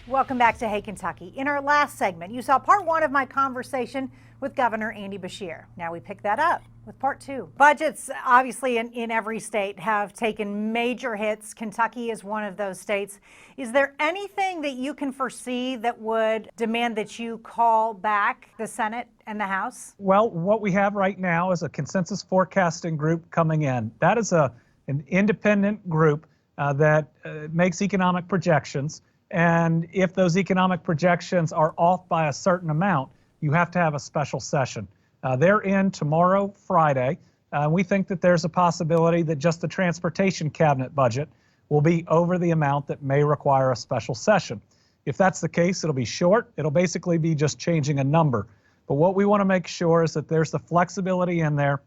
Welcome back to Hey Kentucky. In our last segment, you saw part one of my conversation with Governor Andy Beshear. Now we pick that up with part two. Budgets, obviously, in every state have taken major hits. Kentucky is one of those states. Is there anything that you can foresee that would demand that you call back the Senate and the House? Well, what we have right now is a consensus forecasting group coming in. That is an independent group that makes economic projections. And if those economic projections are off by a certain amount, you have to have a special session. They're in tomorrow, Friday. We think that there's a possibility that just the transportation cabinet budget will be over the amount that may require a special session. If that's the case, it'll be short. It'll basically be just changing a number. But what we want to make sure is that there's the flexibility in there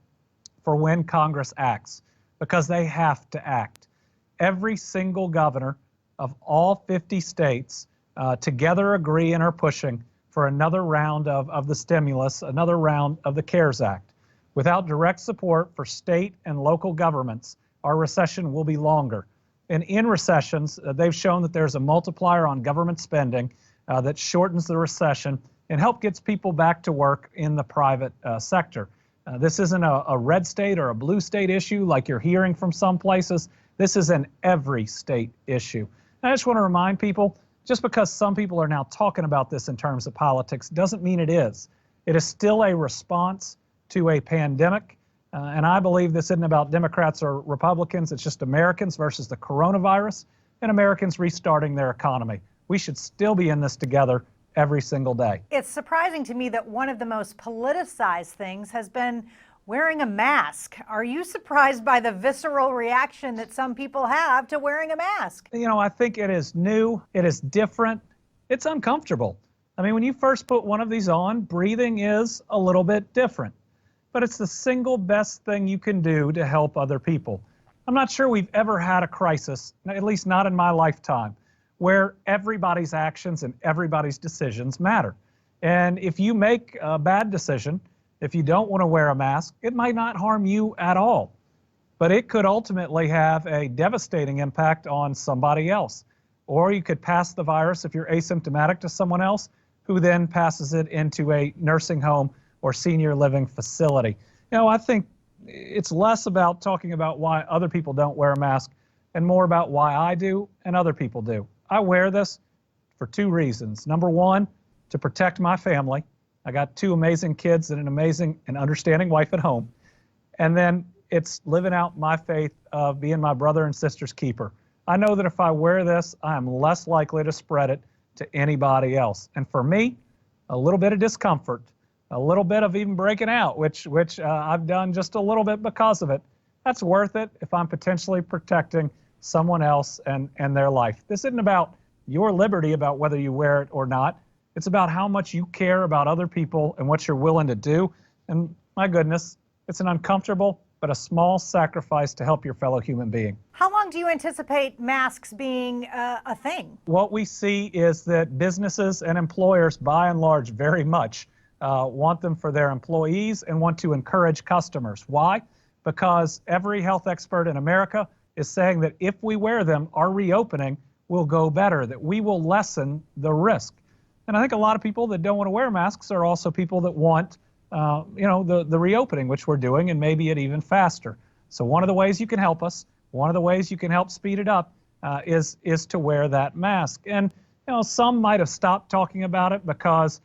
for when Congress acts, because they have to act. Every single governor of all 50 states together agree and are pushing for another round of the stimulus, another round of the CARES Act. Without direct support for state and local governments, our recession will be longer. And in recessions, they've shown that there's a multiplier on government spending that shortens the recession and help gets people back to work in the private sector. This isn't a red state or a blue state issue like you're hearing from some places. This is an every state issue. I just want to remind people, just because some people are now talking about this in terms of politics doesn't mean it is. It is still a response to a pandemic. And I believe this isn't about Democrats or Republicans. It's just Americans versus the coronavirus and Americans restarting their economy. We should still be in this together every single day. It's surprising to me that one of the most politicized things has been wearing a mask. Are you surprised by the visceral reaction that some people have to wearing a mask? You know, I think it is new, it is different, it's uncomfortable. I mean, when you first put one of these on, breathing is a little bit different, but it's the single best thing you can do to help other people. I'm not sure we've ever had a crisis, at least not in my lifetime, where everybody's actions and everybody's decisions matter. And if you make a bad decision, if you don't want to wear a mask, it might not harm you at all, but it could ultimately have a devastating impact on somebody else. Or you could pass the virus if you're asymptomatic to someone else, who then passes it into a nursing home or senior living facility. You know, I think it's less about talking about why other people don't wear a mask and more about why I do and other people do. I wear this for two reasons. Number one, to protect my family. I got two amazing kids and an amazing and understanding wife at home. And then it's living out my faith of being my brother and sister's keeper. I know that if I wear this, I am less likely to spread it to anybody else. And for me, a little bit of discomfort, a little bit of even breaking out, which I've done just a little bit because of it, that's worth it if I'm potentially protecting someone else and their life. This isn't about your liberty about whether you wear it or not. It's about how much you care about other people and what you're willing to do. And my goodness, it's an uncomfortable but a small sacrifice to help your fellow human being. How long do you anticipate masks being a thing? What we see is that businesses and employers, by and large, very much want them for their employees and want to encourage customers. Why? Because every health expert in America is saying that if we wear them, our reopening will go better, that we will lessen the risk. And I think a lot of people that don't want to wear masks are also people that want, the reopening, which we're doing, and maybe it even faster. So one of the ways you can help us, one of the ways you can help speed it up, is to wear that mask. And some might have stopped talking about it because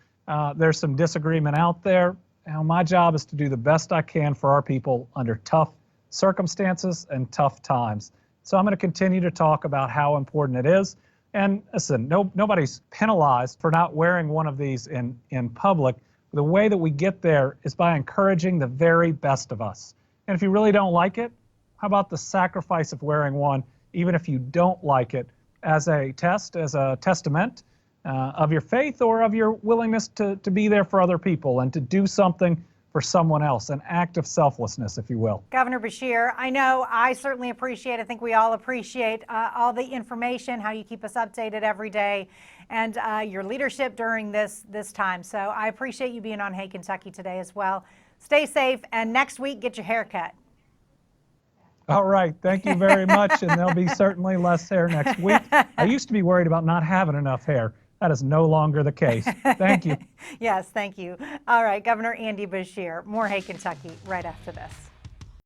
there's some disagreement out there. My job is to do the best I can for our people under tough circumstances and tough times. So I'm going to continue to talk about how important it is. And listen, nobody's penalized for not wearing one of these in public. The way that we get there is by encouraging the very best of us. And if you really don't like it, how about the sacrifice of wearing one, even if you don't like it, as a testament of your faith or of your willingness to be there for other people and to do something for someone else, an act of selflessness, if you will. Governor Beshear, I know I certainly appreciate, I think we all appreciate all the information, how you keep us updated every day, and your leadership during this time. So I appreciate you being on Hey Kentucky today as well. Stay safe, and next week, get your hair cut. All right, thank you very much, and there'll be certainly less hair next week. I used to be worried about not having enough hair. That is no longer the case. Thank you. Yes, thank you. All right, Governor Andy Beshear. More Hey Kentucky right after this.